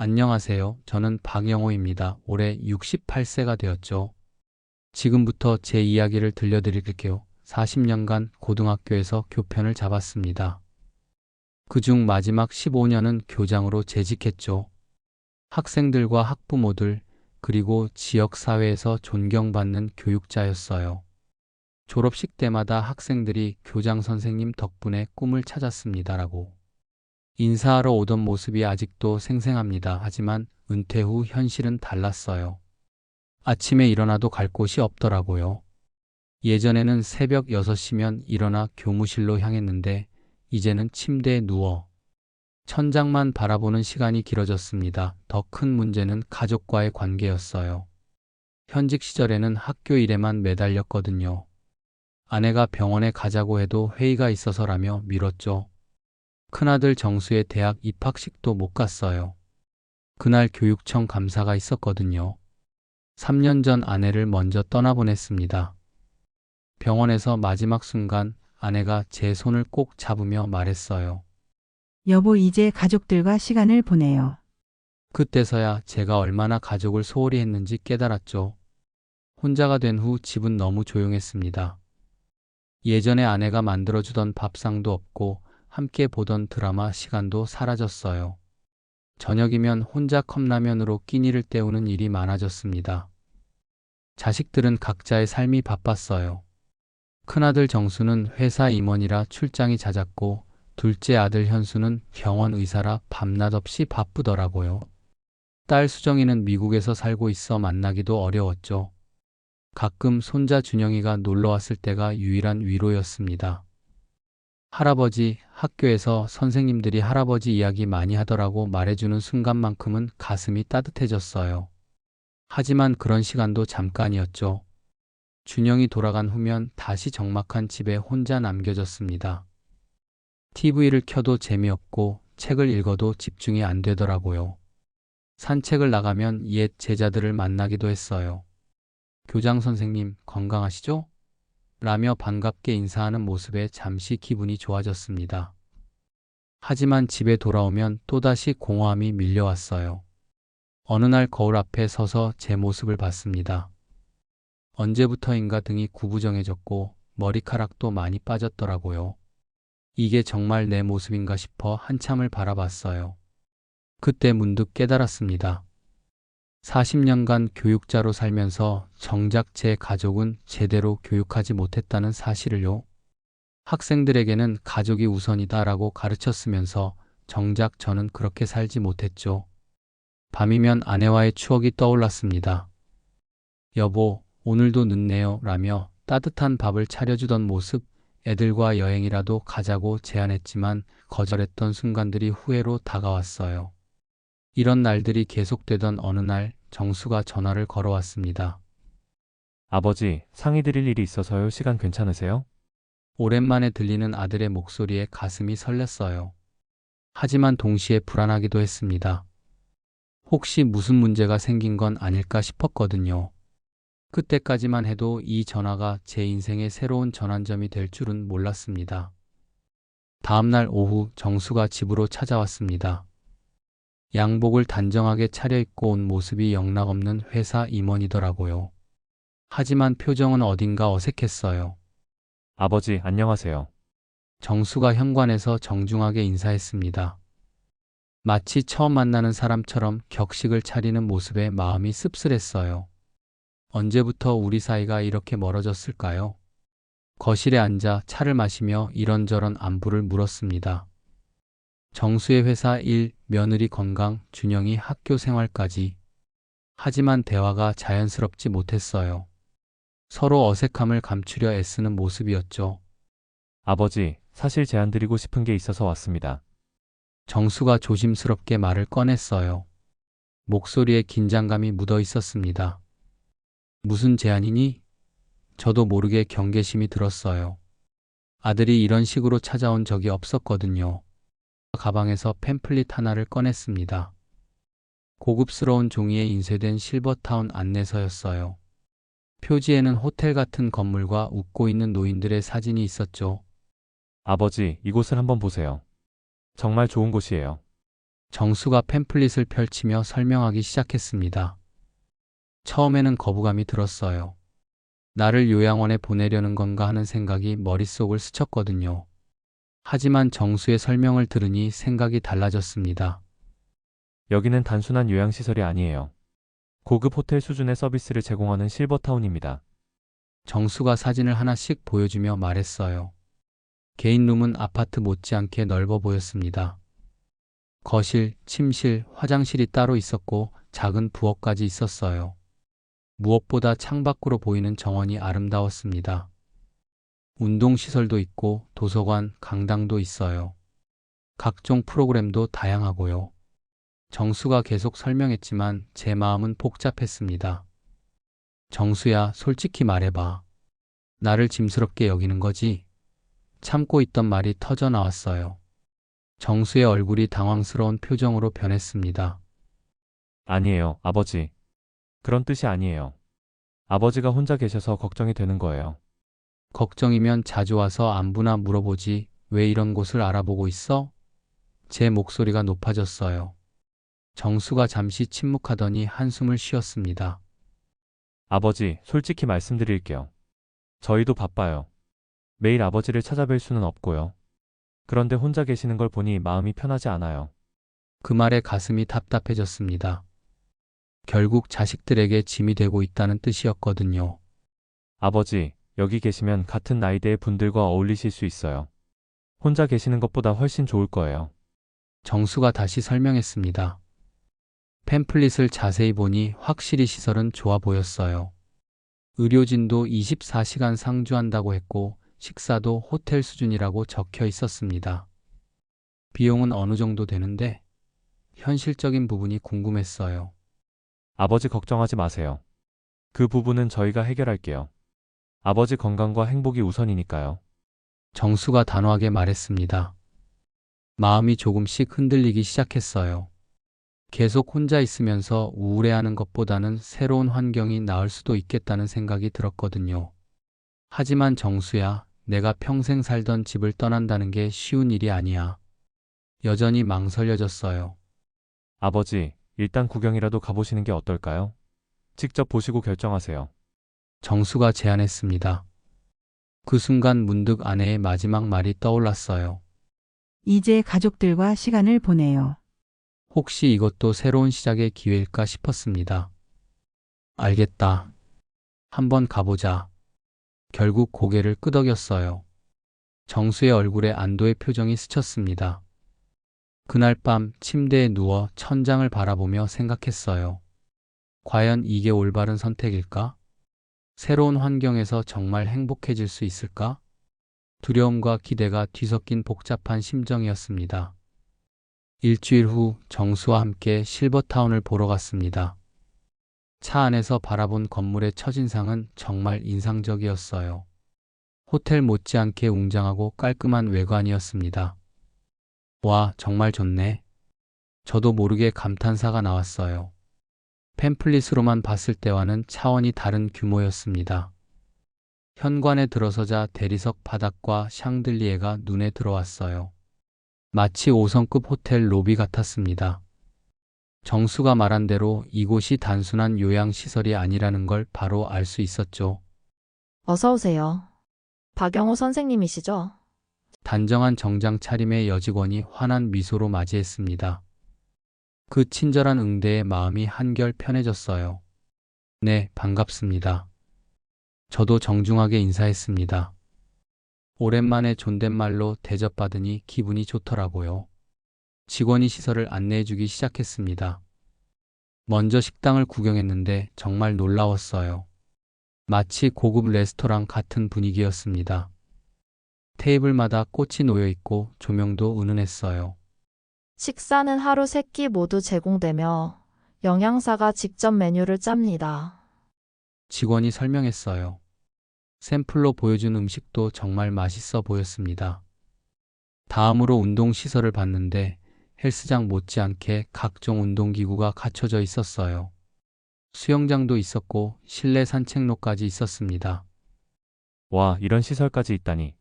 안녕하세요. 저는 박영호입니다. 올해 68세가 되었죠. 지금부터 제 이야기를 들려드릴게요. 40년간 고등학교에서 교편을 잡았습니다. 그중 마지막 15년은 교장으로 재직했죠. 학생들과 학부모들, 그리고 지역사회에서 존경받는 교육자였어요. 졸업식 때마다 학생들이 교장 선생님 덕분에 꿈을 찾았습니다라고 인사하러 오던 모습이 아직도 생생합니다. 하지만 은퇴 후 현실은 달랐어요. 아침에 일어나도 갈 곳이 없더라고요. 예전에는 새벽 6시면 일어나 교무실로 향했는데 이제는 침대에 누워 천장만 바라보는 시간이 길어졌습니다. 더 큰 문제는 가족과의 관계였어요. 현직 시절에는 학교 일에만 매달렸거든요. 아내가 병원에 가자고 해도 회의가 있어서라며 미뤘죠. 큰아들 정수의 대학 입학식도 못 갔어요. 그날 교육청 감사가 있었거든요. 3년 전 아내를 먼저 떠나보냈습니다. 병원에서 마지막 순간 아내가 제 손을 꼭 잡으며 말했어요. 여보, 이제 가족들과 시간을 보내요. 그때서야 제가 얼마나 가족을 소홀히 했는지 깨달았죠. 혼자가 된 후 집은 너무 조용했습니다. 예전에 아내가 만들어주던 밥상도 없고 함께 보던 드라마 시간도 사라졌어요. 저녁이면 혼자 컵라면으로 끼니를 때우는 일이 많아졌습니다. 자식들은 각자의 삶이 바빴어요. 큰아들 정수는 회사 임원이라 출장이 잦았고 둘째 아들 현수는 병원 의사라 밤낮 없이 바쁘더라고요. 딸 수정이는 미국에서 살고 있어 만나기도 어려웠죠. 가끔 손자 준영이가 놀러 왔을 때가 유일한 위로였습니다. 할아버지, 학교에서 선생님들이 할아버지 이야기 많이 하더라고 말해주는 순간만큼은 가슴이 따뜻해졌어요. 하지만 그런 시간도 잠깐이었죠. 준영이 돌아간 후면 다시 적막한 집에 혼자 남겨졌습니다. TV를 켜도 재미없고 책을 읽어도 집중이 안 되더라고요. 산책을 나가면 옛 제자들을 만나기도 했어요. 교장 선생님, 건강하시죠? 라며 반갑게 인사하는 모습에 잠시 기분이 좋아졌습니다. 하지만 집에 돌아오면 또다시 공허함이 밀려왔어요. 어느 날 거울 앞에 서서 제 모습을 봤습니다. 언제부터인가 등이 구부정해졌고 머리카락도 많이 빠졌더라고요. 이게 정말 내 모습인가 싶어 한참을 바라봤어요. 그때 문득 깨달았습니다. 40년간 교육자로 살면서 정작 제 가족은 제대로 교육하지 못했다는 사실을요. 학생들에게는 가족이 우선이다라고 가르쳤으면서 정작 저는 그렇게 살지 못했죠. 밤이면 아내와의 추억이 떠올랐습니다. 여보, 오늘도 늦네요 라며 따뜻한 밥을 차려주던 모습, 애들과 여행이라도 가자고 제안했지만 거절했던 순간들이 후회로 다가왔어요. 이런 날들이 계속되던 어느 날 정수가 전화를 걸어왔습니다. 아버지, 상의 드릴 일이 있어서요. 시간 괜찮으세요? 오랜만에 들리는 아들의 목소리에 가슴이 설렜어요. 하지만 동시에 불안하기도 했습니다. 혹시 무슨 문제가 생긴 건 아닐까 싶었거든요. 그때까지만 해도 이 전화가 제 인생의 새로운 전환점이 될 줄은 몰랐습니다. 다음날 오후 정수가 집으로 찾아왔습니다. 양복을 단정하게 차려입고 온 모습이 영락없는 회사 임원이더라고요. 하지만 표정은 어딘가 어색했어요. 아버지, 안녕하세요. 정수가 현관에서 정중하게 인사했습니다. 마치 처음 만나는 사람처럼 격식을 차리는 모습에 마음이 씁쓸했어요. 언제부터 우리 사이가 이렇게 멀어졌을까요? 거실에 앉아 차를 마시며 이런저런 안부를 물었습니다. 정수의 회사 일, 며느리 건강, 준영이 학교 생활까지. 하지만 대화가 자연스럽지 못했어요. 서로 어색함을 감추려 애쓰는 모습이었죠. 아버지, 사실 제안 드리고 싶은 게 있어서 왔습니다. 정수가 조심스럽게 말을 꺼냈어요. 목소리에 긴장감이 묻어 있었습니다. 무슨 제안이니? 저도 모르게 경계심이 들었어요. 아들이 이런 식으로 찾아온 적이 없었거든요. 가방에서 팸플릿 하나를 꺼냈습니다. 고급스러운 종이에 인쇄된 실버타운 안내서였어요. 표지에는 호텔 같은 건물과 웃고 있는 노인들의 사진이 있었죠. 아버지, 이곳을 한번 보세요. 정말 좋은 곳이에요. 정수가 팸플릿을 펼치며 설명하기 시작했습니다. 처음에는 거부감이 들었어요. 나를 요양원에 보내려는 건가 하는 생각이 머릿속을 스쳤거든요. 하지만 정수의 설명을 들으니 생각이 달라졌습니다. 여기는 단순한 요양시설이 아니에요. 고급 호텔 수준의 서비스를 제공하는 실버타운입니다. 정수가 사진을 하나씩 보여주며 말했어요. 개인룸은 아파트 못지않게 넓어 보였습니다. 거실, 침실, 화장실이 따로 있었고 작은 부엌까지 있었어요. 무엇보다 창밖으로 보이는 정원이 아름다웠습니다. 운동시설도 있고 도서관, 강당도 있어요. 각종 프로그램도 다양하고요. 정수가 계속 설명했지만 제 마음은 복잡했습니다. 정수야, 솔직히 말해봐. 나를 짐스럽게 여기는 거지? 참고 있던 말이 터져 나왔어요. 정수의 얼굴이 당황스러운 표정으로 변했습니다. 아니에요, 아버지. 그런 뜻이 아니에요. 아버지가 혼자 계셔서 걱정이 되는 거예요. 걱정이면 자주 와서 안부나 물어보지 왜 이런 곳을 알아보고 있어? 제 목소리가 높아졌어요. 정수가 잠시 침묵하더니 한숨을 쉬었습니다. 아버지, 솔직히 말씀드릴게요. 저희도 바빠요. 매일 아버지를 찾아뵐 수는 없고요. 그런데 혼자 계시는 걸 보니 마음이 편하지 않아요. 그 말에 가슴이 답답해졌습니다. 결국 자식들에게 짐이 되고 있다는 뜻이었거든요. 아버지, 여기 계시면 같은 나이대의 분들과 어울리실 수 있어요. 혼자 계시는 것보다 훨씬 좋을 거예요. 정수가 다시 설명했습니다. 팸플릿을 자세히 보니 확실히 시설은 좋아 보였어요. 의료진도 24시간 상주한다고 했고 식사도 호텔 수준이라고 적혀 있었습니다. 비용은 어느 정도 되는데 현실적인 부분이 궁금했어요. 아버지 걱정하지 마세요. 그 부분은 저희가 해결할게요. 아버지 건강과 행복이 우선이니까요. 정수가 단호하게 말했습니다. 마음이 조금씩 흔들리기 시작했어요. 계속 혼자 있으면서 우울해하는 것보다는 새로운 환경이 나을 수도 있겠다는 생각이 들었거든요. 하지만 정수야, 내가 평생 살던 집을 떠난다는 게 쉬운 일이 아니야. 여전히 망설여졌어요. 아버지, 일단 구경이라도 가보시는 게 어떨까요? 직접 보시고 결정하세요. 정수가 제안했습니다. 그 순간 문득 아내의 마지막 말이 떠올랐어요. 이제 가족들과 시간을 보내요. 혹시 이것도 새로운 시작의 기회일까 싶었습니다. 알겠다. 한번 가보자. 결국 고개를 끄덕였어요. 정수의 얼굴에 안도의 표정이 스쳤습니다. 그날 밤 침대에 누워 천장을 바라보며 생각했어요. 과연 이게 올바른 선택일까? 새로운 환경에서 정말 행복해질 수 있을까? 두려움과 기대가 뒤섞인 복잡한 심정이었습니다. 일주일 후 정수와 함께 실버타운을 보러 갔습니다. 차 안에서 바라본 건물의 첫인상은 정말 인상적이었어요. 호텔 못지않게 웅장하고 깔끔한 외관이었습니다. 와, 정말 좋네. 저도 모르게 감탄사가 나왔어요. 팸플릿으로만 봤을 때와는 차원이 다른 규모였습니다. 현관에 들어서자 대리석 바닥과 샹들리에가 눈에 들어왔어요. 마치 5성급 호텔 로비 같았습니다. 정수가 말한 대로 이곳이 단순한 요양시설이 아니라는 걸 바로 알 수 있었죠. 어서 오세요. 박영호 선생님이시죠? 단정한 정장 차림의 여직원이 환한 미소로 맞이했습니다. 그 친절한 응대에 마음이 한결 편해졌어요. 네, 반갑습니다. 저도 정중하게 인사했습니다. 오랜만에 존댓말로 대접받으니 기분이 좋더라고요. 직원이 시설을 안내해주기 시작했습니다. 먼저 식당을 구경했는데 정말 놀라웠어요. 마치 고급 레스토랑 같은 분위기였습니다. 테이블마다 꽃이 놓여 있고 조명도 은은했어요. 식사는 하루 3끼 모두 제공되며 영양사가 직접 메뉴를 짭니다. 직원이 설명했어요. 샘플로 보여준 음식도 정말 맛있어 보였습니다. 다음으로 운동시설을 봤는데 헬스장 못지않게 각종 운동기구가 갖춰져 있었어요. 수영장도 있었고 실내 산책로까지 있었습니다. 와, 이런 시설까지 있다니.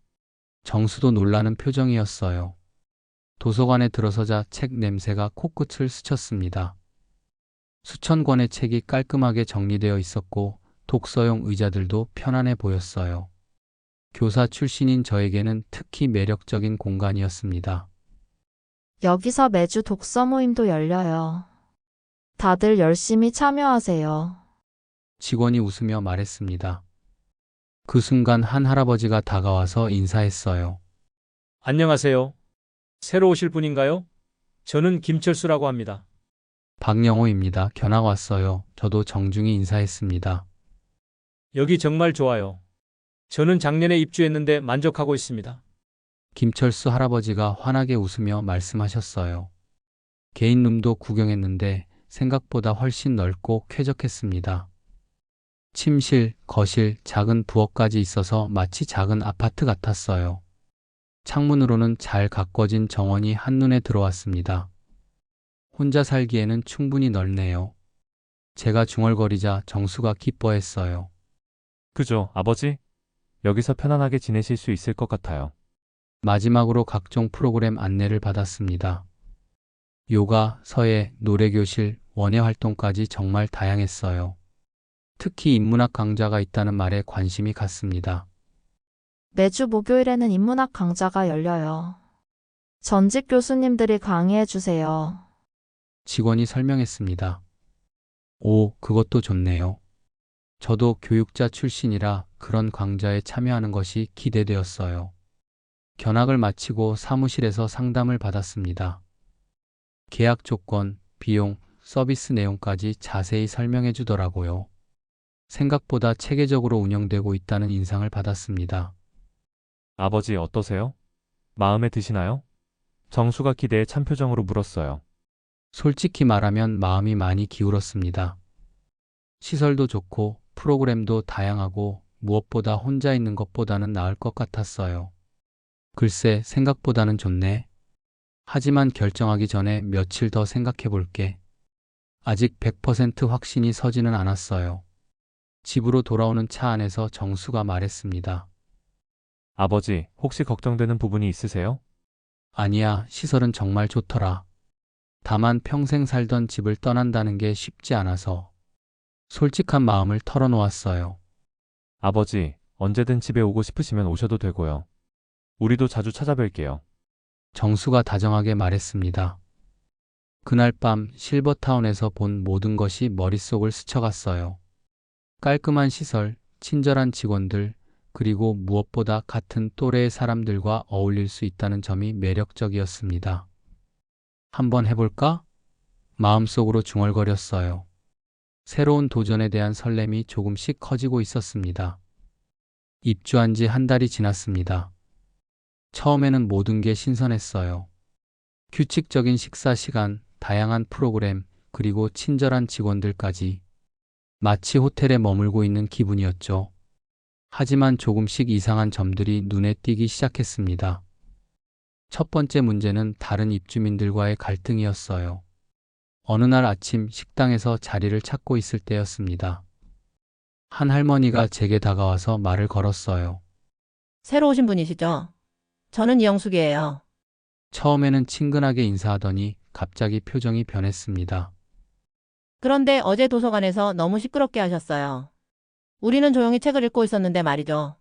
정수도 놀라는 표정이었어요. 도서관에 들어서자 책 냄새가 코끝을 스쳤습니다. 수천 권의 책이 깔끔하게 정리되어 있었고 독서용 의자들도 편안해 보였어요. 교사 출신인 저에게는 특히 매력적인 공간이었습니다. 여기서 매주 독서 모임도 열려요. 다들 열심히 참여하세요. 직원이 웃으며 말했습니다. 그 순간 한 할아버지가 다가와서 인사했어요. 안녕하세요. 새로 오실 분인가요? 저는 김철수라고 합니다. 박영호입니다. 견학 왔어요. 저도 정중히 인사했습니다. 여기 정말 좋아요. 저는 작년에 입주했는데 만족하고 있습니다. 김철수 할아버지가 환하게 웃으며 말씀하셨어요. 개인 룸도 구경했는데 생각보다 훨씬 넓고 쾌적했습니다. 침실, 거실, 작은 부엌까지 있어서 마치 작은 아파트 같았어요. 창문으로는 잘 가꿔진 정원이 한눈에 들어왔습니다. 혼자 살기에는 충분히 넓네요. 제가 중얼거리자 정수가 기뻐했어요. 그죠, 아버지? 여기서 편안하게 지내실 수 있을 것 같아요. 마지막으로 각종 프로그램 안내를 받았습니다. 요가, 서예, 노래교실, 원예활동까지 정말 다양했어요. 특히 인문학 강좌가 있다는 말에 관심이 갔습니다. 매주 목요일에는 인문학 강좌가 열려요. 전직 교수님들이 강의해 주세요. 직원이 설명했습니다. 오, 그것도 좋네요. 저도 교육자 출신이라 그런 강좌에 참여하는 것이 기대되었어요. 견학을 마치고 사무실에서 상담을 받았습니다. 계약 조건, 비용, 서비스 내용까지 자세히 설명해 주더라고요. 생각보다 체계적으로 운영되고 있다는 인상을 받았습니다. 아버지 어떠세요? 마음에 드시나요? 정수가 기대에 찬 표정으로 물었어요. 솔직히 말하면 마음이 많이 기울었습니다. 시설도 좋고 프로그램도 다양하고 무엇보다 혼자 있는 것보다는 나을 것 같았어요. 글쎄, 생각보다는 좋네. 하지만 결정하기 전에 며칠 더 생각해 볼게. 아직 100% 확신이 서지는 않았어요. 집으로 돌아오는 차 안에서 정수가 말했습니다. 아버지, 혹시 걱정되는 부분이 있으세요? 아니야, 시설은 정말 좋더라. 다만 평생 살던 집을 떠난다는 게 쉽지 않아서 솔직한 마음을 털어놓았어요. 아버지, 언제든 집에 오고 싶으시면 오셔도 되고요. 우리도 자주 찾아뵐게요. 정수가 다정하게 말했습니다. 그날 밤 실버타운에서 본 모든 것이 머릿속을 스쳐갔어요. 깔끔한 시설, 친절한 직원들, 그리고 무엇보다 같은 또래의 사람들과 어울릴 수 있다는 점이 매력적이었습니다. 한번 해볼까? 마음속으로 중얼거렸어요. 새로운 도전에 대한 설렘이 조금씩 커지고 있었습니다. 입주한 지 한 달이 지났습니다. 처음에는 모든 게 신선했어요. 규칙적인 식사 시간, 다양한 프로그램, 그리고 친절한 직원들까지 마치 호텔에 머물고 있는 기분이었죠. 하지만 조금씩 이상한 점들이 눈에 띄기 시작했습니다. 첫 번째 문제는 다른 입주민들과의 갈등이었어요. 어느 날 아침 식당에서 자리를 찾고 있을 때였습니다. 한 할머니가 제게 다가와서 말을 걸었어요. 새로 오신 분이시죠? 저는 이영숙이에요. 처음에는 친근하게 인사하더니 갑자기 표정이 변했습니다. 그런데 어제 도서관에서 너무 시끄럽게 하셨어요. 우리는 조용히 책을 읽고 있었는데 말이죠.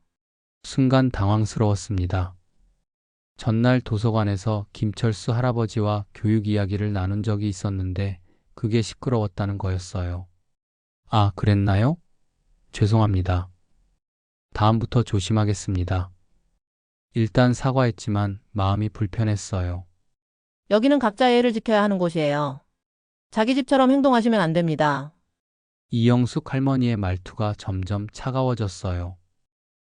순간 당황스러웠습니다. 전날 도서관에서 김철수 할아버지와 교육 이야기를 나눈 적이 있었는데 그게 시끄러웠다는 거였어요. 아, 그랬나요? 죄송합니다. 다음부터 조심하겠습니다. 일단 사과했지만 마음이 불편했어요. 여기는 각자의 예를 지켜야 하는 곳이에요. 자기 집처럼 행동하시면 안 됩니다. 이영숙 할머니의 말투가 점점 차가워졌어요.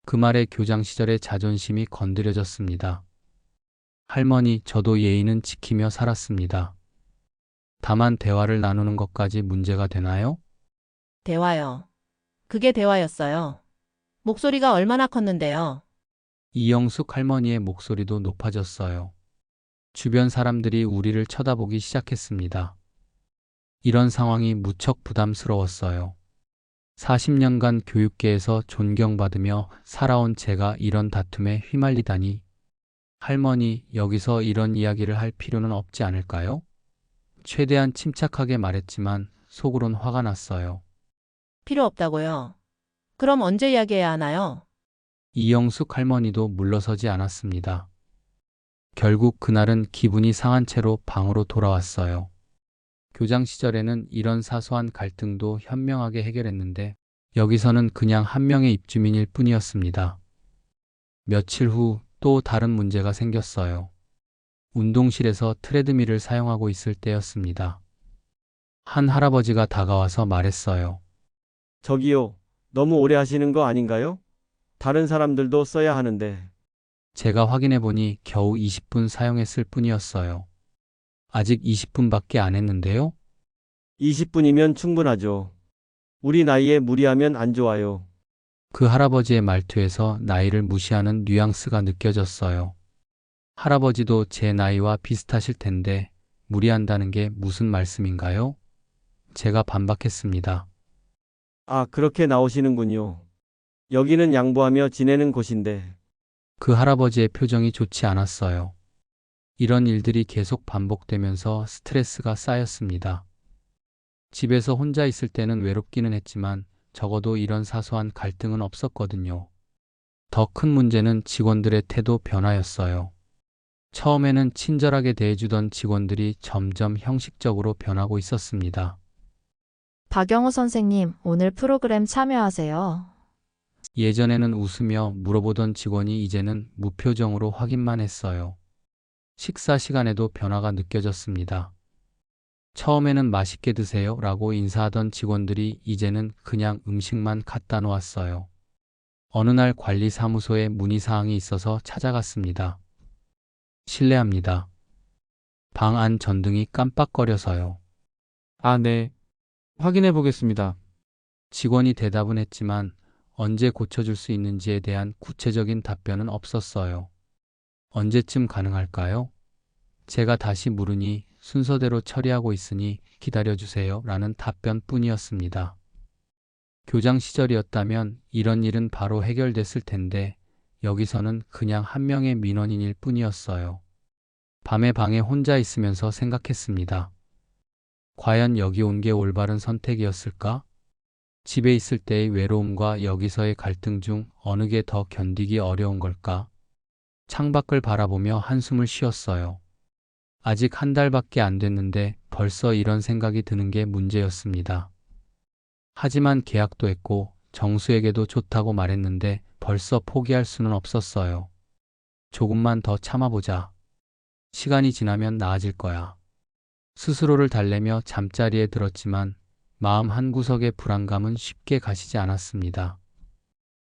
그 말에 교장 시절의 자존심이 건드려졌습니다. 할머니, 저도 예의는 지키며 살았습니다. 다만 대화를 나누는 것까지 문제가 되나요? 대화요. 그게 대화였어요. 목소리가 얼마나 컸는데요. 이영숙 할머니의 목소리도 높아졌어요. 주변 사람들이 우리를 쳐다보기 시작했습니다. 이런 상황이 무척 부담스러웠어요. 40년간 교육계에서 존경받으며 살아온 제가 이런 다툼에 휘말리다니 할머니, 여기서 이런 이야기를 할 필요는 없지 않을까요? 최대한 침착하게 말했지만 속으론 화가 났어요. 필요 없다고요. 그럼 언제 이야기해야 하나요? 이영숙 할머니도 물러서지 않았습니다. 결국 그날은 기분이 상한 채로 방으로 돌아왔어요. 교장 시절에는 이런 사소한 갈등도 현명하게 해결했는데 여기서는 그냥 한 명의 입주민일 뿐이었습니다. 며칠 후 또 다른 문제가 생겼어요. 운동실에서 트레드밀을 사용하고 있을 때였습니다. 한 할아버지가 다가와서 말했어요. 저기요, 너무 오래 하시는 거 아닌가요? 다른 사람들도 써야 하는데. 제가 확인해 보니 겨우 20분 사용했을 뿐이었어요. 아직 20분밖에 안 했는데요? 20분이면 충분하죠. 우리 나이에 무리하면 안 좋아요. 그 할아버지의 말투에서 나이를 무시하는 뉘앙스가 느껴졌어요. 할아버지도 제 나이와 비슷하실 텐데 무리한다는 게 무슨 말씀인가요? 제가 반박했습니다. 아, 그렇게 나오시는군요. 여기는 양보하며 지내는 곳인데. 그 할아버지의 표정이 좋지 않았어요. 이런 일들이 계속 반복되면서 스트레스가 쌓였습니다. 집에서 혼자 있을 때는 외롭기는 했지만 적어도 이런 사소한 갈등은 없었거든요. 더 큰 문제는 직원들의 태도 변화였어요. 처음에는 친절하게 대해주던 직원들이 점점 형식적으로 변하고 있었습니다. 박영우 선생님, 오늘 프로그램 참여하세요. 예전에는 웃으며 물어보던 직원이 이제는 무표정으로 확인만 했어요. 식사 시간에도 변화가 느껴졌습니다. 처음에는 맛있게 드세요 라고 인사하던 직원들이 이제는 그냥 음식만 갖다 놓았어요. 어느 날 관리사무소에 문의사항이 있어서 찾아갔습니다. 실례합니다. 방 안 전등이 깜빡거려서요. 아, 네. 확인해 보겠습니다. 직원이 대답은 했지만 언제 고쳐줄 수 있는지에 대한 구체적인 답변은 없었어요. 언제쯤 가능할까요? 제가 다시 물으니 순서대로 처리하고 있으니 기다려주세요 라는 답변뿐이었습니다. 교장 시절이었다면 이런 일은 바로 해결됐을 텐데 여기서는 그냥 한 명의 민원인일 뿐이었어요. 밤에 방에 혼자 있으면서 생각했습니다. 과연 여기 온 게 올바른 선택이었을까? 집에 있을 때의 외로움과 여기서의 갈등 중 어느 게 더 견디기 어려운 걸까? 창밖을 바라보며 한숨을 쉬었어요. 아직 한 달밖에 안 됐는데 벌써 이런 생각이 드는 게 문제였습니다. 하지만 계약도 했고 정수에게도 좋다고 말했는데 벌써 포기할 수는 없었어요. 조금만 더 참아보자. 시간이 지나면 나아질 거야. 스스로를 달래며 잠자리에 들었지만 마음 한구석의 불안감은 쉽게 가시지 않았습니다.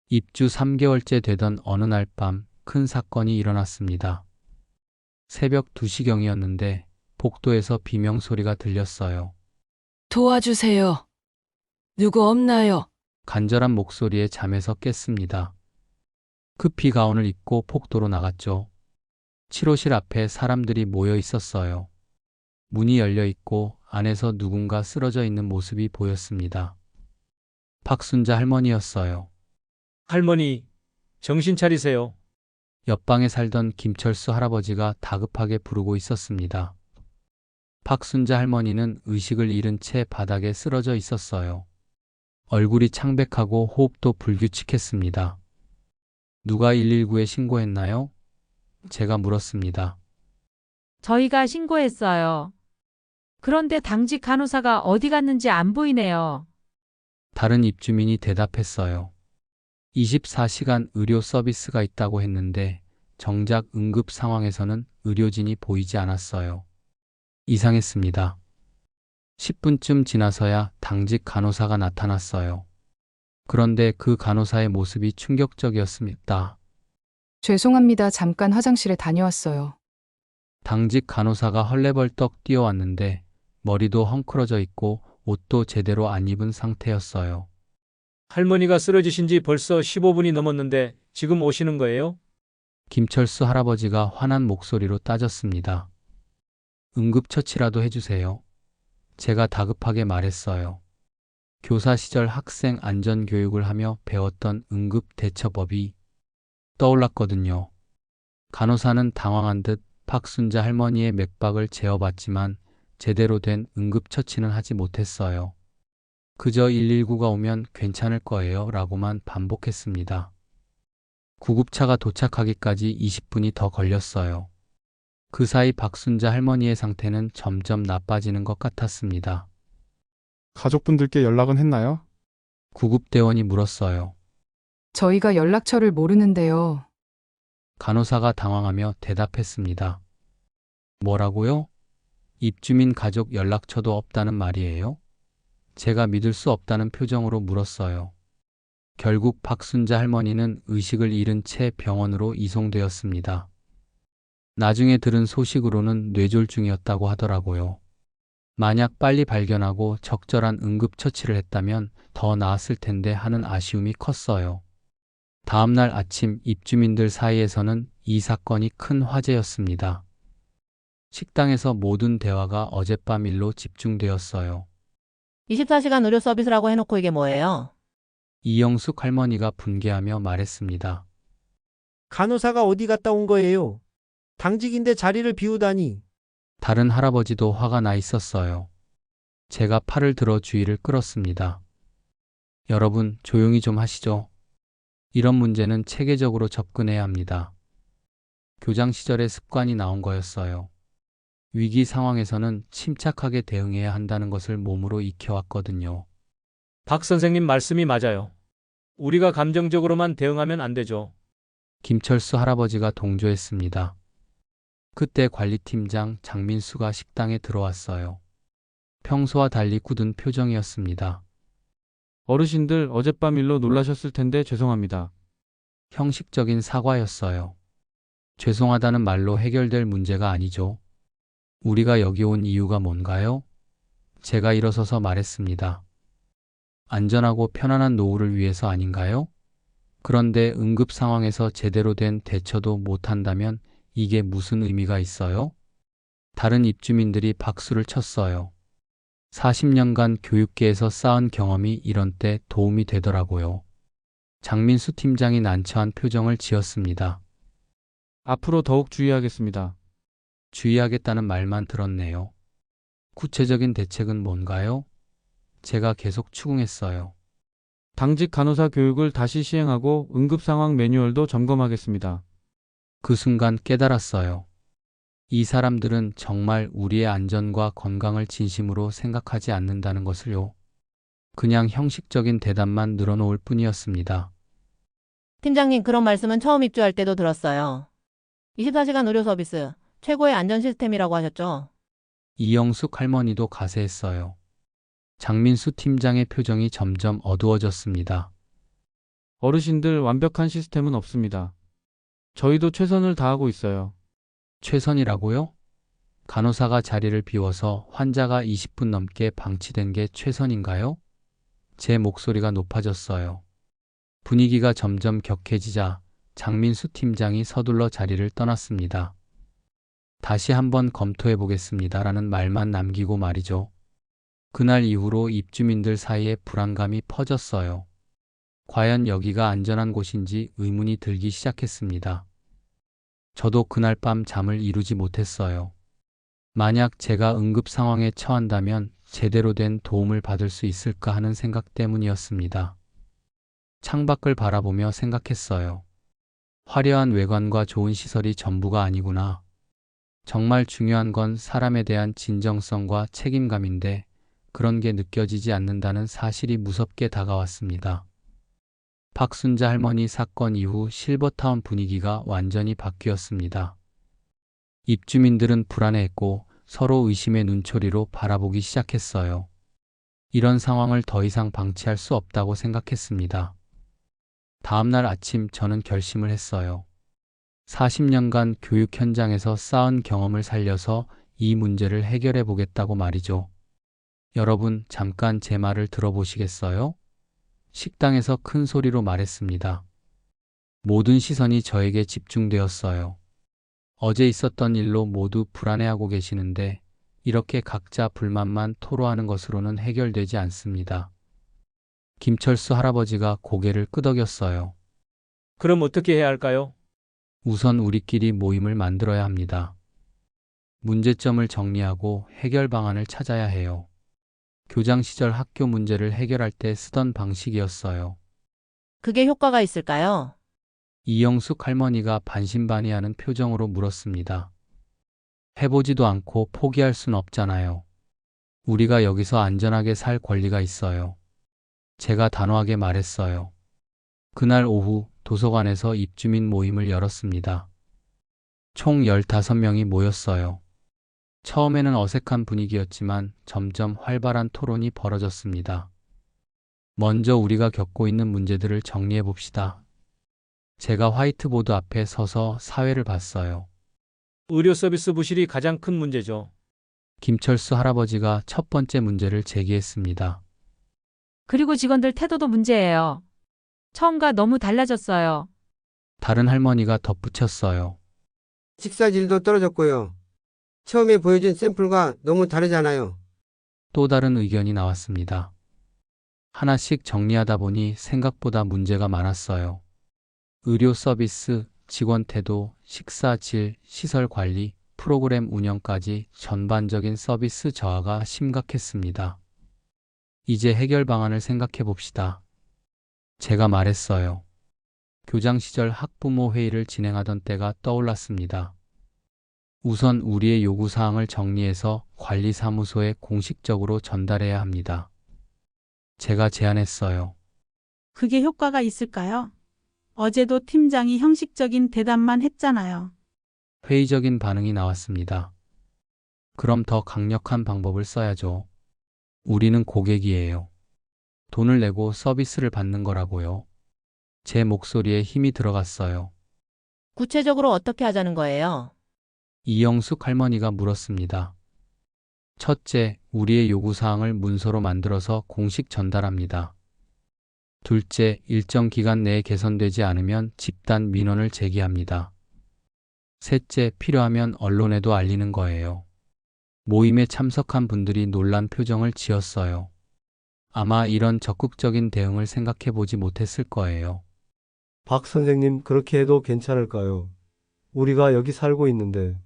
입주 3개월째 되던 어느 날 밤 큰 사건이 일어났습니다. 새벽 2시경이었는데 복도에서 비명소리가 들렸어요. 도와주세요. 누구 없나요? 간절한 목소리에 잠에서 깼습니다. 급히 가운을 입고 복도로 나갔죠. 치료실 앞에 사람들이 모여 있었어요. 문이 열려 있고 안에서 누군가 쓰러져 있는 모습이 보였습니다. 박순자 할머니였어요. 할머니, 정신 차리세요. 옆방에 살던 김철수 할아버지가 다급하게 부르고 있었습니다. 박순자 할머니는 의식을 잃은 채 바닥에 쓰러져 있었어요. 얼굴이 창백하고 호흡도 불규칙했습니다. 누가 119에 신고했나요? 제가 물었습니다. 저희가 신고했어요. 그런데 당직 간호사가 어디 갔는지 안 보이네요. 다른 입주민이 대답했어요. 24시간 의료 서비스가 있다고 했는데 정작 응급 상황에서는 의료진이 보이지 않았어요. 이상했습니다. 10분쯤 지나서야 당직 간호사가 나타났어요. 그런데 그 간호사의 모습이 충격적이었습니다. 죄송합니다. 잠깐 화장실에 다녀왔어요. 당직 간호사가 헐레벌떡 뛰어왔는데 머리도 헝클어져 있고 옷도 제대로 안 입은 상태였어요. 할머니가 쓰러지신 지 벌써 15분이 넘었는데 지금 오시는 거예요? 김철수 할아버지가 화난 목소리로 따졌습니다. 응급처치라도 해주세요. 제가 다급하게 말했어요. 교사 시절 학생 안전교육을 하며 배웠던 응급대처법이 떠올랐거든요. 간호사는 당황한 듯 박순자 할머니의 맥박을 재어봤지만 제대로 된 응급처치는 하지 못했어요. 그저 119가 오면 괜찮을 거예요 라고만 반복했습니다. 구급차가 도착하기까지 20분이 더 걸렸어요. 그 사이 박순자 할머니의 상태는 점점 나빠지는 것 같았습니다. 가족분들께 연락은 했나요? 구급대원이 물었어요. 저희가 연락처를 모르는데요. 간호사가 당황하며 대답했습니다. 뭐라고요? 입주민 가족 연락처도 없다는 말이에요? 제가 믿을 수 없다는 표정으로 물었어요. 결국 박순자 할머니는 의식을 잃은 채 병원으로 이송되었습니다. 나중에 들은 소식으로는 뇌졸중이었다고 하더라고요. 만약 빨리 발견하고 적절한 응급처치를 했다면 더 나았을 텐데 하는 아쉬움이 컸어요. 다음날 아침 입주민들 사이에서는 이 사건이 큰 화제였습니다. 식당에서 모든 대화가 어젯밤 일로 집중되었어요. 24시간 의료 서비스라고 해놓고 이게 뭐예요? 이영숙 할머니가 분개하며 말했습니다. 간호사가 어디 갔다 온 거예요? 당직인데 자리를 비우다니. 다른 할아버지도 화가 나 있었어요. 제가 팔을 들어 주의를 끌었습니다. 여러분, 조용히 좀 하시죠. 이런 문제는 체계적으로 접근해야 합니다. 교장 시절의 습관이 나온 거였어요. 위기 상황에서는 침착하게 대응해야 한다는 것을 몸으로 익혀왔거든요. 박 선생님 말씀이 맞아요. 우리가 감정적으로만 대응하면 안 되죠. 김철수 할아버지가 동조했습니다. 그때 관리팀장 장민수가 식당에 들어왔어요. 평소와 달리 굳은 표정이었습니다. 어르신들 어젯밤 일로 놀라셨을 텐데 죄송합니다. 형식적인 사과였어요. 죄송하다는 말로 해결될 문제가 아니죠. 우리가 여기 온 이유가 뭔가요? 제가 일어서서 말했습니다. 안전하고 편안한 노후를 위해서 아닌가요? 그런데 응급 상황에서 제대로 된 대처도 못한다면 이게 무슨 의미가 있어요? 다른 입주민들이 박수를 쳤어요. 40년간 교육계에서 쌓은 경험이 이런 때 도움이 되더라고요. 장민수 팀장이 난처한 표정을 지었습니다. 앞으로 더욱 주의하겠습니다. 주의하겠다는 말만 들었네요. 구체적인 대책은 뭔가요? 제가 계속 추궁했어요. 당직 간호사 교육을 다시 시행하고 응급 상황 매뉴얼도 점검하겠습니다. 그 순간 깨달았어요. 이 사람들은 정말 우리의 안전과 건강을 진심으로 생각하지 않는다는 것을요. 그냥 형식적인 대답만 늘어놓을 뿐이었습니다. 팀장님, 그런 말씀은 처음 입주할 때도 들었어요. 24시간 의료 서비스, 최고의 안전 시스템이라고 하셨죠? 이영숙 할머니도 가세했어요. 장민수 팀장의 표정이 점점 어두워졌습니다. 어르신들 완벽한 시스템은 없습니다. 저희도 최선을 다하고 있어요. 최선이라고요? 간호사가 자리를 비워서 환자가 20분 넘게 방치된 게 최선인가요? 제 목소리가 높아졌어요. 분위기가 점점 격해지자 장민수 팀장이 서둘러 자리를 떠났습니다. 다시 한번 검토해 보겠습니다라는 말만 남기고 말이죠. 그날 이후로 입주민들 사이에 불안감이 퍼졌어요. 과연 여기가 안전한 곳인지 의문이 들기 시작했습니다. 저도 그날 밤 잠을 이루지 못했어요. 만약 제가 응급 상황에 처한다면 제대로 된 도움을 받을 수 있을까 하는 생각 때문이었습니다. 창밖을 바라보며 생각했어요. 화려한 외관과 좋은 시설이 전부가 아니구나. 정말 중요한 건 사람에 대한 진정성과 책임감인데 그런 게 느껴지지 않는다는 사실이 무섭게 다가왔습니다. 박순자 할머니 사건 이후 실버타운 분위기가 완전히 바뀌었습니다. 입주민들은 불안해했고 서로 의심의 눈초리로 바라보기 시작했어요. 이런 상황을 더 이상 방치할 수 없다고 생각했습니다. 다음날 아침 저는 결심을 했어요. 40년간 교육 현장에서 쌓은 경험을 살려서 이 문제를 해결해 보겠다고 말이죠. 여러분, 잠깐 제 말을 들어보시겠어요? 식당에서 큰 소리로 말했습니다. 모든 시선이 저에게 집중되었어요. 어제 있었던 일로 모두 불안해하고 계시는데 이렇게 각자 불만만 토로하는 것으로는 해결되지 않습니다. 김철수 할아버지가 고개를 끄덕였어요. 그럼 어떻게 해야 할까요? 우선 우리끼리 모임을 만들어야 합니다. 문제점을 정리하고 해결 방안을 찾아야 해요. 교장 시절 학교 문제를 해결할 때 쓰던 방식이었어요. 그게 효과가 있을까요? 이영숙 할머니가 반신반의하는 표정으로 물었습니다. 해보지도 않고 포기할 순 없잖아요. 우리가 여기서 안전하게 살 권리가 있어요. 제가 단호하게 말했어요. 그날 오후 도서관에서 입주민 모임을 열었습니다. 총 15명이 모였어요. 처음에는 어색한 분위기였지만 점점 활발한 토론이 벌어졌습니다. 먼저 우리가 겪고 있는 문제들을 정리해 봅시다. 제가 화이트보드 앞에 서서 사회를 봤어요. 의료 서비스 부실이 가장 큰 문제죠. 김철수 할아버지가 첫 번째 문제를 제기했습니다. 그리고 직원들 태도도 문제예요. 처음과 너무 달라졌어요. 다른 할머니가 덧붙였어요. 식사질도 떨어졌고요. 처음에 보여준 샘플과 너무 다르잖아요. 또 다른 의견이 나왔습니다. 하나씩 정리하다 보니 생각보다 문제가 많았어요. 의료 서비스, 직원 태도, 식사 질, 시설 관리, 프로그램 운영까지 전반적인 서비스 저하가 심각했습니다. 이제 해결 방안을 생각해 봅시다. 제가 말했어요. 교장 시절 학부모 회의를 진행하던 때가 떠올랐습니다. 우선 우리의 요구사항을 정리해서 관리사무소에 공식적으로 전달해야 합니다. 제가 제안했어요. 그게 효과가 있을까요? 어제도 팀장이 형식적인 대답만 했잖아요. 회의적인 반응이 나왔습니다. 그럼 더 강력한 방법을 써야죠. 우리는 고객이에요. 돈을 내고 서비스를 받는 거라고요. 제 목소리에 힘이 들어갔어요. 구체적으로 어떻게 하자는 거예요? 이영숙 할머니가 물었습니다. 첫째, 우리의 요구사항을 문서로 만들어서 공식 전달합니다. 둘째, 일정 기간 내에 개선되지 않으면 집단 민원을 제기합니다. 셋째, 필요하면 언론에도 알리는 거예요. 모임에 참석한 분들이 놀란 표정을 지었어요. 아마 이런 적극적인 대응을 생각해 보지 못했을 거예요. 박 선생님, 그렇게 해도 괜찮을까요? 우리가 여기 살고 있는데.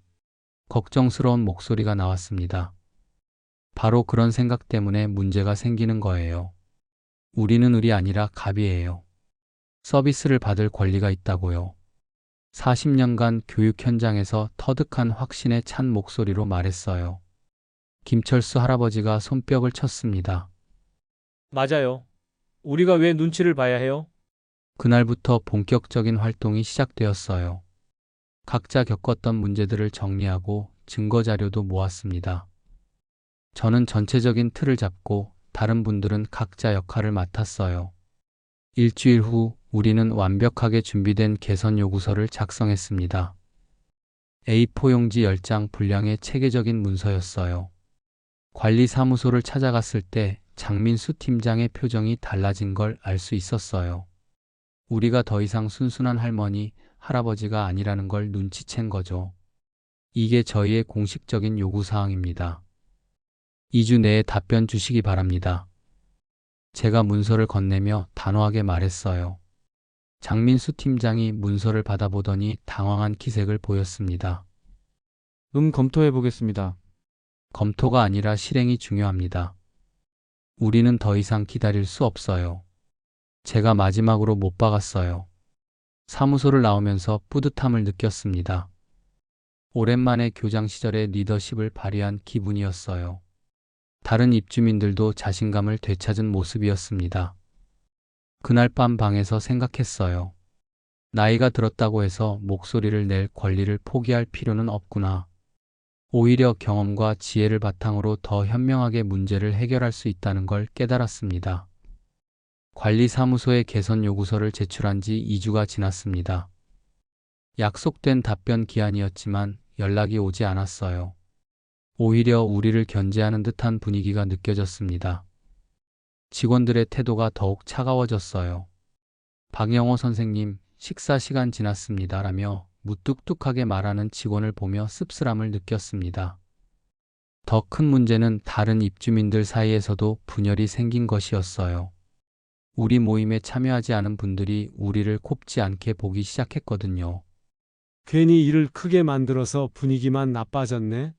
걱정스러운 목소리가 나왔습니다. 바로 그런 생각 때문에 문제가 생기는 거예요. 우리는 을이 아니라 갑이에요. 서비스를 받을 권리가 있다고요. 40년간 교육 현장에서 터득한 확신에 찬 목소리로 말했어요. 김철수 할아버지가 손뼉을 쳤습니다. 맞아요. 우리가 왜 눈치를 봐야 해요? 그날부터 본격적인 활동이 시작되었어요. 각자 겪었던 문제들을 정리하고 증거 자료도 모았습니다. 저는 전체적인 틀을 잡고 다른 분들은 각자 역할을 맡았어요. 일주일 후 우리는 완벽하게 준비된 개선 요구서를 작성했습니다. A4 용지 10장 분량의 체계적인 문서였어요. 관리사무소를 찾아갔을 때 장민수 팀장의 표정이 달라진 걸 알 수 있었어요. 우리가 더 이상 순순한 할머니, 할아버지가 아니라는 걸 눈치챈 거죠. 이게 저희의 공식적인 요구사항입니다. 2주 내에 답변 주시기 바랍니다. 제가 문서를 건네며 단호하게 말했어요. 장민수 팀장이 문서를 받아보더니 당황한 기색을 보였습니다. 검토해 보겠습니다. 검토가 아니라 실행이 중요합니다. 우리는 더 이상 기다릴 수 없어요. 제가 마지막으로 못 박았어요. 사무소를 나오면서 뿌듯함을 느꼈습니다. 오랜만에 교장 시절의 리더십을 발휘한 기분이었어요. 다른 입주민들도 자신감을 되찾은 모습이었습니다. 그날 밤 방에서 생각했어요. 나이가 들었다고 해서 목소리를 낼 권리를 포기할 필요는 없구나. 오히려 경험과 지혜를 바탕으로 더 현명하게 문제를 해결할 수 있다는 걸 깨달았습니다. 관리사무소에 개선 요구서를 제출한 지 2주가 지났습니다. 약속된 답변 기한이었지만 연락이 오지 않았어요. 오히려 우리를 견제하는 듯한 분위기가 느껴졌습니다. 직원들의 태도가 더욱 차가워졌어요. 박영호 선생님, 식사 시간 지났습니다. 라며 무뚝뚝하게 말하는 직원을 보며 씁쓸함을 느꼈습니다. 더 큰 문제는 다른 입주민들 사이에서도 분열이 생긴 것이었어요. 우리 모임에 참여하지 않은 분들이 우리를 곱지 않게 보기 시작했거든요. 괜히 일을 크게 만들어서 분위기만 나빠졌네.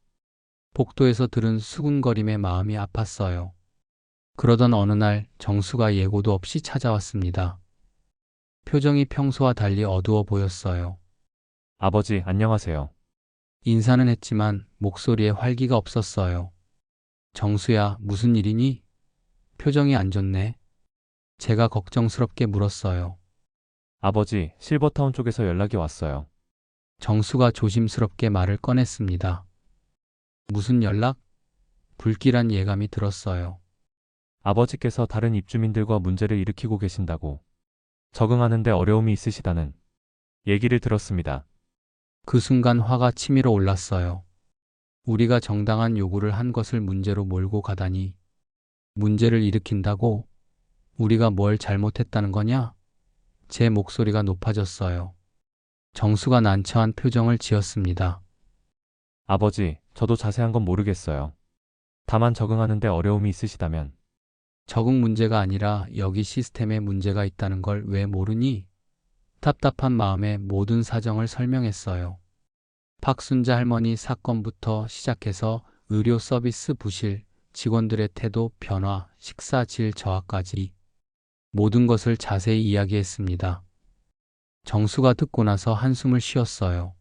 복도에서 들은 수군거림에 마음이 아팠어요. 그러던 어느 날 정수가 예고도 없이 찾아왔습니다. 표정이 평소와 달리 어두워 보였어요. 아버지, 안녕하세요. 인사는 했지만 목소리에 활기가 없었어요. 정수야, 무슨 일이니? 표정이 안 좋네. 제가 걱정스럽게 물었어요. 아버지, 실버타운 쪽에서 연락이 왔어요. 정수가 조심스럽게 말을 꺼냈습니다. 무슨 연락? 불길한 예감이 들었어요. 아버지께서 다른 입주민들과 문제를 일으키고 계신다고. 적응하는데 어려움이 있으시다는 얘기를 들었습니다. 그 순간 화가 치밀어 올랐어요. 우리가 정당한 요구를 한 것을 문제로 몰고 가다니. 문제를 일으킨다고? 우리가 뭘 잘못했다는 거냐? 제 목소리가 높아졌어요. 정수가 난처한 표정을 지었습니다. 아버지, 저도 자세한 건 모르겠어요. 다만 적응하는데 어려움이 있으시다면. 적응 문제가 아니라 여기 시스템에 문제가 있다는 걸 왜 모르니? 답답한 마음에 모든 사정을 설명했어요. 박순자 할머니 사건부터 시작해서 의료 서비스 부실, 직원들의 태도 변화, 식사 질 저하까지 모든 것을 자세히 이야기했습니다. 정수가 듣고 나서 한숨을 쉬었어요.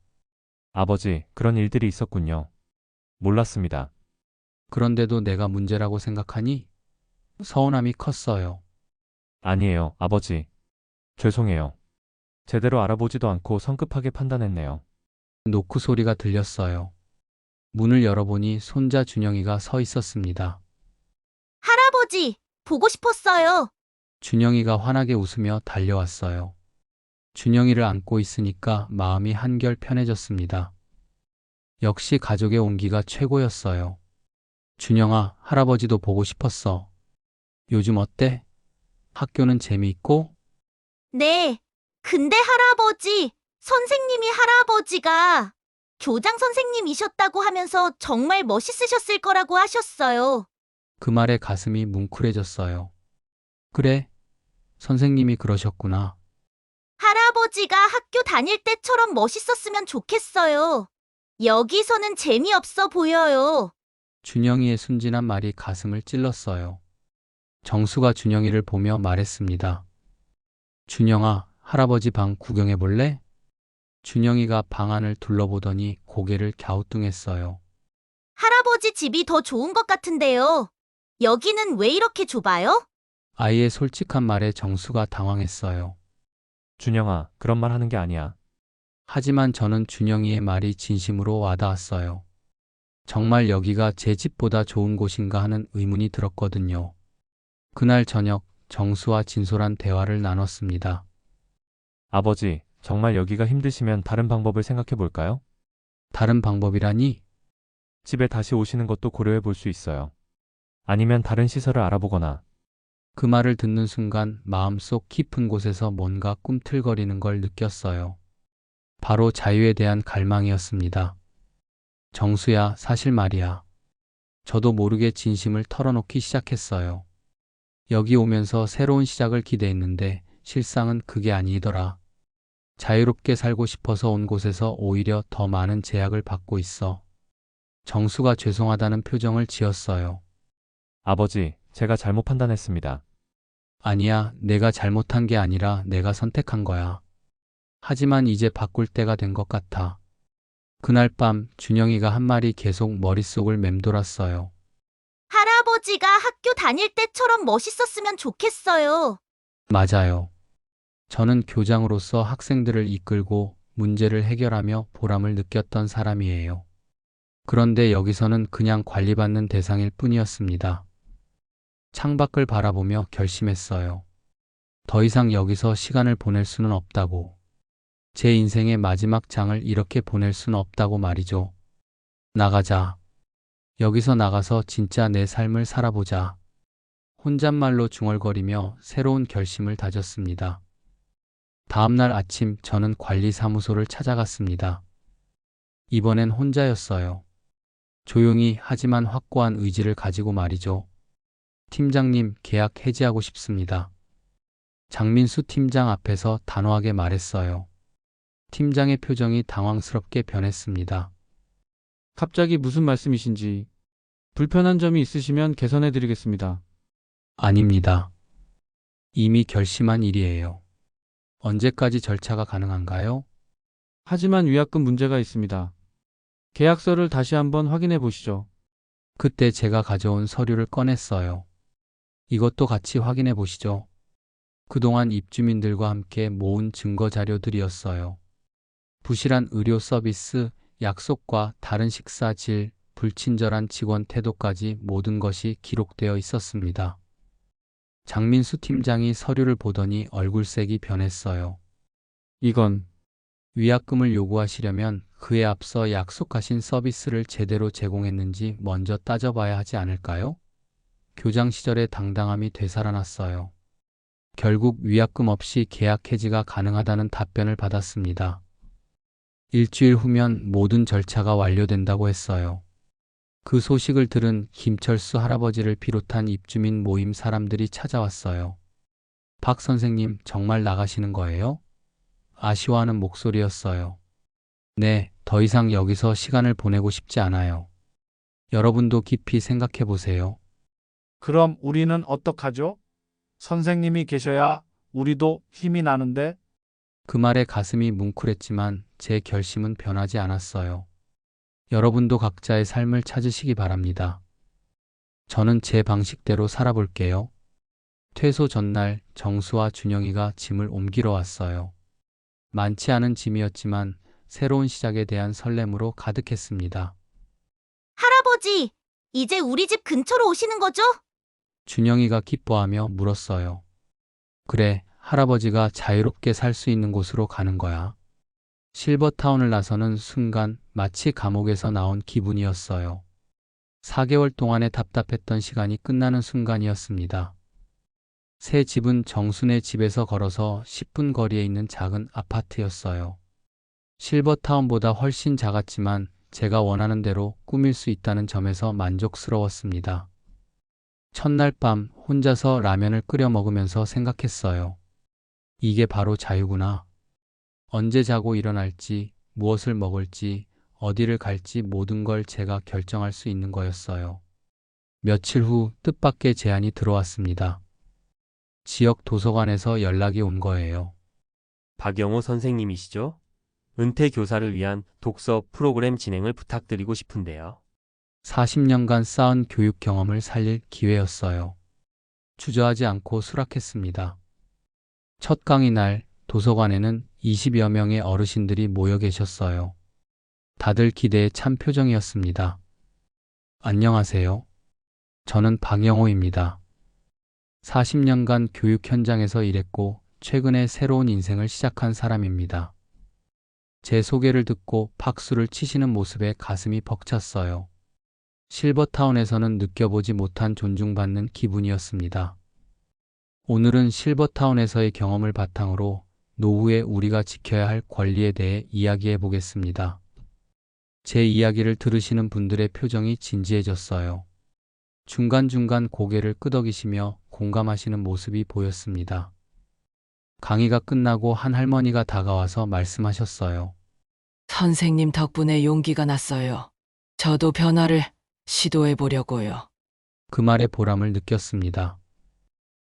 아버지, 그런 일들이 있었군요. 몰랐습니다. 그런데도 내가 문제라고 생각하니? 서운함이 컸어요. 아니에요, 아버지. 죄송해요. 제대로 알아보지도 않고 성급하게 판단했네요. 노크 소리가 들렸어요. 문을 열어보니 손자 준영이가 서 있었습니다. 할아버지, 보고 싶었어요. 준영이가 환하게 웃으며 달려왔어요. 준영이를 안고 있으니까 마음이 한결 편해졌습니다. 역시 가족의 온기가 최고였어요. 준영아, 할아버지도 보고 싶었어. 요즘 어때? 학교는 재미있고? 네. 근데 할아버지, 선생님이 할아버지가 교장 선생님이셨다고 하면서 정말 멋있으셨을 거라고 하셨어요. 그 말에 가슴이 뭉클해졌어요. 그래, 선생님이 그러셨구나. 할아버지가 학교 다닐 때처럼 멋있었으면 좋겠어요. 여기서는 재미없어 보여요. 준영이의 순진한 말이 가슴을 찔렀어요. 정수가 준영이를 보며 말했습니다. 준영아, 할아버지 방 구경해 볼래? 준영이가 방 안을 둘러보더니 고개를 갸우뚱했어요. 할아버지 집이 더 좋은 것 같은데요. 여기는 왜 이렇게 좁아요? 아이의 솔직한 말에 정수가 당황했어요. 준영아, 그런 말 하는 게 아니야. 하지만 저는 준영이의 말이 진심으로 와닿았어요. 정말 여기가 제 집보다 좋은 곳인가 하는 의문이 들었거든요. 그날 저녁 정수와 진솔한 대화를 나눴습니다. 아버지, 정말 여기가 힘드시면 다른 방법을 생각해 볼까요? 다른 방법이라니? 집에 다시 오시는 것도 고려해 볼 수 있어요. 아니면 다른 시설을 알아보거나. 그 말을 듣는 순간 마음속 깊은 곳에서 뭔가 꿈틀거리는 걸 느꼈어요. 바로 자유에 대한 갈망이었습니다. 정수야, 사실 말이야. 저도 모르게 진심을 털어놓기 시작했어요. 여기 오면서 새로운 시작을 기대했는데 실상은 그게 아니더라. 자유롭게 살고 싶어서 온 곳에서 오히려 더 많은 제약을 받고 있어. 정수가 죄송하다는 표정을 지었어요. 아버지, 제가 잘못 판단했습니다. 아니야, 내가 잘못한 게 아니라 내가 선택한 거야. 하지만 이제 바꿀 때가 된 것 같아. 그날 밤 준영이가 한 말이 계속 머릿속을 맴돌았어요. 할아버지가 학교 다닐 때처럼 멋있었으면 좋겠어요. 맞아요. 저는 교장으로서 학생들을 이끌고 문제를 해결하며 보람을 느꼈던 사람이에요. 그런데 여기서는 그냥 관리받는 대상일 뿐이었습니다. 창밖을 바라보며 결심했어요. 더 이상 여기서 시간을 보낼 수는 없다고. 제 인생의 마지막 장을 이렇게 보낼 수는 없다고 말이죠. 나가자. 여기서 나가서 진짜 내 삶을 살아보자. 혼잣말로 중얼거리며 새로운 결심을 다졌습니다. 다음날 아침 저는 관리사무소를 찾아갔습니다. 이번엔 혼자였어요. 조용히 하지만 확고한 의지를 가지고 말이죠. 팀장님, 계약 해지하고 싶습니다. 장민수 팀장 앞에서 단호하게 말했어요. 팀장의 표정이 당황스럽게 변했습니다. 갑자기 무슨 말씀이신지. 불편한 점이 있으시면 개선해 드리겠습니다. 아닙니다. 이미 결심한 일이에요. 언제까지 절차가 가능한가요? 하지만 위약금 문제가 있습니다. 계약서를 다시 한번 확인해 보시죠. 그때 제가 가져온 서류를 꺼냈어요. 이것도 같이 확인해 보시죠. 그동안 입주민들과 함께 모은 증거 자료들이었어요. 부실한 의료 서비스, 약속과 다른 식사 질, 불친절한 직원 태도까지 모든 것이 기록되어 있었습니다. 장민수 팀장이 서류를 보더니 얼굴색이 변했어요. 이건 위약금을 요구하시려면 그에 앞서 약속하신 서비스를 제대로 제공했는지 먼저 따져봐야 하지 않을까요? 교장 시절의 당당함이 되살아났어요. 결국 위약금 없이 계약 해지가 가능하다는 답변을 받았습니다. 일주일 후면 모든 절차가 완료된다고 했어요. 그 소식을 들은 김철수 할아버지를 비롯한 입주민 모임 사람들이 찾아왔어요. 박 선생님, 정말 나가시는 거예요? 아쉬워하는 목소리였어요. 네, 더 이상 여기서 시간을 보내고 싶지 않아요. 여러분도 깊이 생각해 보세요. 그럼 우리는 어떡하죠? 선생님이 계셔야 우리도 힘이 나는데. 그 말에 가슴이 뭉클했지만 제 결심은 변하지 않았어요. 여러분도 각자의 삶을 찾으시기 바랍니다. 저는 제 방식대로 살아볼게요. 퇴소 전날 정수와 준영이가 짐을 옮기러 왔어요. 많지 않은 짐이었지만 새로운 시작에 대한 설렘으로 가득했습니다. 할아버지, 이제 우리 집 근처로 오시는 거죠? 준영이가 기뻐하며 물었어요. 그래, 할아버지가 자유롭게 살 수 있는 곳으로 가는 거야. 실버타운을 나서는 순간 마치 감옥에서 나온 기분이었어요. 4개월 동안의 답답했던 시간이 끝나는 순간이었습니다. 새 집은 정순의 집에서 걸어서 10분 거리에 있는 작은 아파트였어요. 실버타운보다 훨씬 작았지만 제가 원하는 대로 꾸밀 수 있다는 점에서 만족스러웠습니다. 첫날 밤 혼자서 라면을 끓여 먹으면서 생각했어요. 이게 바로 자유구나. 언제 자고 일어날지, 무엇을 먹을지, 어디를 갈지 모든 걸 제가 결정할 수 있는 거였어요. 며칠 후 뜻밖의 제안이 들어왔습니다. 지역 도서관에서 연락이 온 거예요. 박영호 선생님이시죠? 은퇴 교사를 위한 독서 프로그램 진행을 부탁드리고 싶은데요. 40년간 쌓은 교육 경험을 살릴 기회였어요. 주저하지 않고 수락했습니다. 첫 강의 날 도서관에는 20여 명의 어르신들이 모여 계셨어요. 다들 기대에 찬 표정이었습니다. 안녕하세요. 저는 박영호입니다. 40년간 교육 현장에서 일했고 최근에 새로운 인생을 시작한 사람입니다. 제 소개를 듣고 박수를 치시는 모습에 가슴이 벅찼어요. 실버타운에서는 느껴보지 못한 존중받는 기분이었습니다. 오늘은 실버타운에서의 경험을 바탕으로 노후에 우리가 지켜야 할 권리에 대해 이야기해 보겠습니다. 제 이야기를 들으시는 분들의 표정이 진지해졌어요. 중간중간 고개를 끄덕이시며 공감하시는 모습이 보였습니다. 강의가 끝나고 한 할머니가 다가와서 말씀하셨어요. 선생님 덕분에 용기가 났어요. 저도 변화를 시도해 보려고요. 그 말에 보람을 느꼈습니다.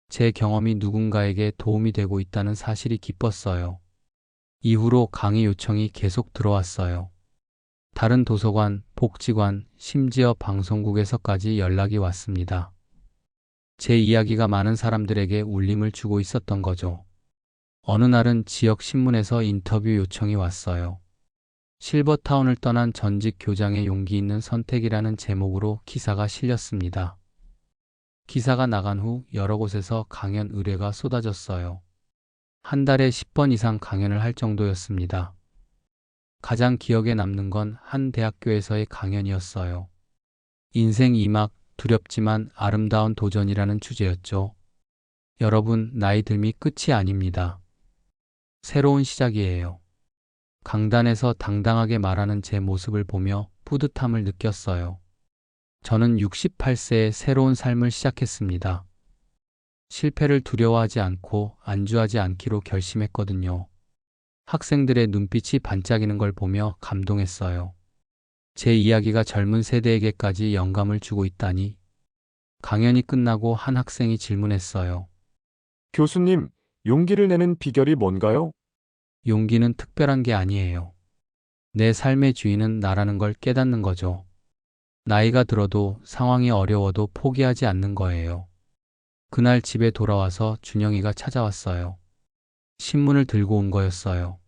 제 경험이 누군가에게 도움이 되고 있다는 사실이 기뻤어요. 이후로 강의 요청이 계속 들어왔어요. 다른 도서관, 복지관, 심지어 방송국에서까지 연락이 왔습니다. 제 이야기가 많은 사람들에게 울림을 주고 있었던 거죠. 어느 날은 지역 신문에서 인터뷰 요청이 왔어요. 실버타운을 떠난 전직 교장의 용기 있는 선택이라는 제목으로 기사가 실렸습니다. 기사가 나간 후 여러 곳에서 강연 의뢰가 쏟아졌어요. 한 달에 10번 이상 강연을 할 정도였습니다. 가장 기억에 남는 건 한 대학교에서의 강연이었어요. 인생 2막 두렵지만 아름다운 도전이라는 주제였죠. 여러분, 나이 듦이 끝이 아닙니다. 새로운 시작이에요. 강단에서 당당하게 말하는 제 모습을 보며 뿌듯함을 느꼈어요. 저는 68세에 새로운 삶을 시작했습니다. 실패를 두려워하지 않고 안주하지 않기로 결심했거든요. 학생들의 눈빛이 반짝이는 걸 보며 감동했어요. 제 이야기가 젊은 세대에게까지 영감을 주고 있다니. 강연이 끝나고 한 학생이 질문했어요. 교수님, 용기를 내는 비결이 뭔가요? 용기는 특별한 게 아니에요. 내 삶의 주인은 나라는 걸 깨닫는 거죠. 나이가 들어도 상황이 어려워도 포기하지 않는 거예요. 그날 집에 돌아와서 준영이가 찾아왔어요. 신문을 들고 온 거였어요.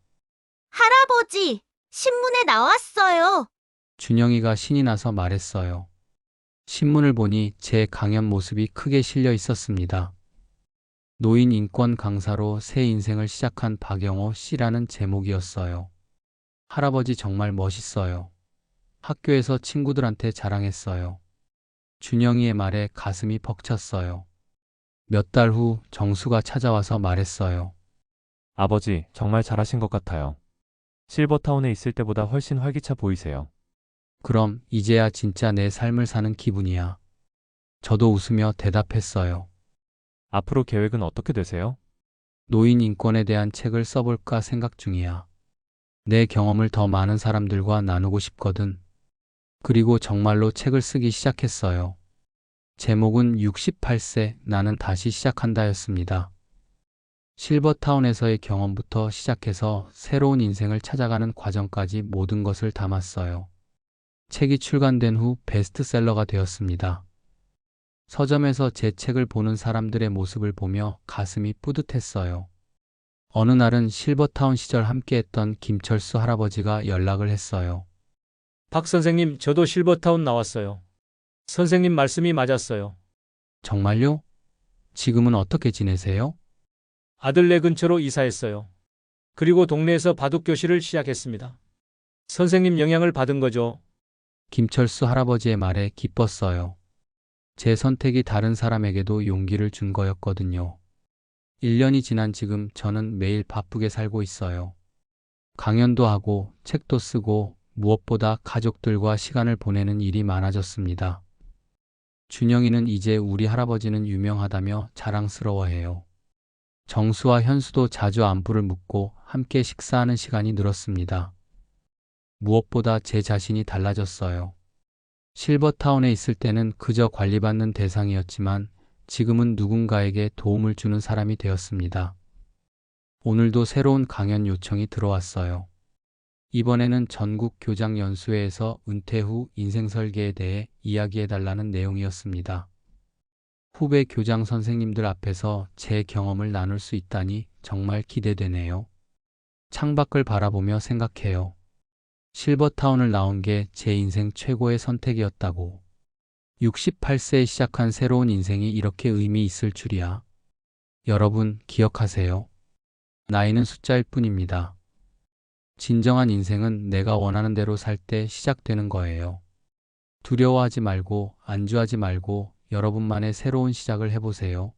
할아버지, 신문에 나왔어요. 준영이가 신이 나서 말했어요. 신문을 보니 제 강연 모습이 크게 실려 있었습니다. 노인 인권 강사로 새 인생을 시작한 박영호 씨라는 제목이었어요. 할아버지 정말 멋있어요. 학교에서 친구들한테 자랑했어요. 준영이의 말에 가슴이 벅찼어요. 몇 달 후 정수가 찾아와서 말했어요. 아버지, 정말 잘하신 것 같아요. 실버타운에 있을 때보다 훨씬 활기차 보이세요. 그럼 이제야 진짜 내 삶을 사는 기분이야. 저도 웃으며 대답했어요. 앞으로 계획은 어떻게 되세요? 노인 인권에 대한 책을 써볼까 생각 중이야. 내 경험을 더 많은 사람들과 나누고 싶거든. 그리고 정말로 책을 쓰기 시작했어요. 제목은 68세 나는 다시 시작한다였습니다. 실버타운에서의 경험부터 시작해서 새로운 인생을 찾아가는 과정까지 모든 것을 담았어요. 책이 출간된 후 베스트셀러가 되었습니다. 서점에서 제 책을 보는 사람들의 모습을 보며 가슴이 뿌듯했어요. 어느 날은 실버타운 시절 함께했던 김철수 할아버지가 연락을 했어요. 박 선생님, 저도 실버타운 나왔어요. 선생님 말씀이 맞았어요. 정말요? 지금은 어떻게 지내세요? 아들네 근처로 이사했어요. 그리고 동네에서 바둑 교실을 시작했습니다. 선생님 영향을 받은 거죠. 김철수 할아버지의 말에 기뻤어요. 제 선택이 다른 사람에게도 용기를 준 거였거든요. 1년이 지난 지금 저는 매일 바쁘게 살고 있어요. 강연도 하고 책도 쓰고 무엇보다 가족들과 시간을 보내는 일이 많아졌습니다. 준영이는 이제 우리 할아버지는 유명하다며 자랑스러워해요. 정수와 현수도 자주 안부를 묻고 함께 식사하는 시간이 늘었습니다. 무엇보다 제 자신이 달라졌어요. 실버타운에 있을 때는 그저 관리받는 대상이었지만 지금은 누군가에게 도움을 주는 사람이 되었습니다. 오늘도 새로운 강연 요청이 들어왔어요. 이번에는 전국 교장 연수회에서 은퇴 후 인생 설계에 대해 이야기해달라는 내용이었습니다. 후배 교장 선생님들 앞에서 제 경험을 나눌 수 있다니 정말 기대되네요. 창밖을 바라보며 생각해요. 실버타운을 나온 게 제 인생 최고의 선택이었다고. 68세에 시작한 새로운 인생이 이렇게 의미 있을 줄이야. 여러분 기억하세요. 나이는 숫자일 뿐입니다. 진정한 인생은 내가 원하는 대로 살 때 시작되는 거예요. 두려워하지 말고 안주하지 말고 여러분만의 새로운 시작을 해보세요.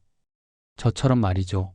저처럼 말이죠.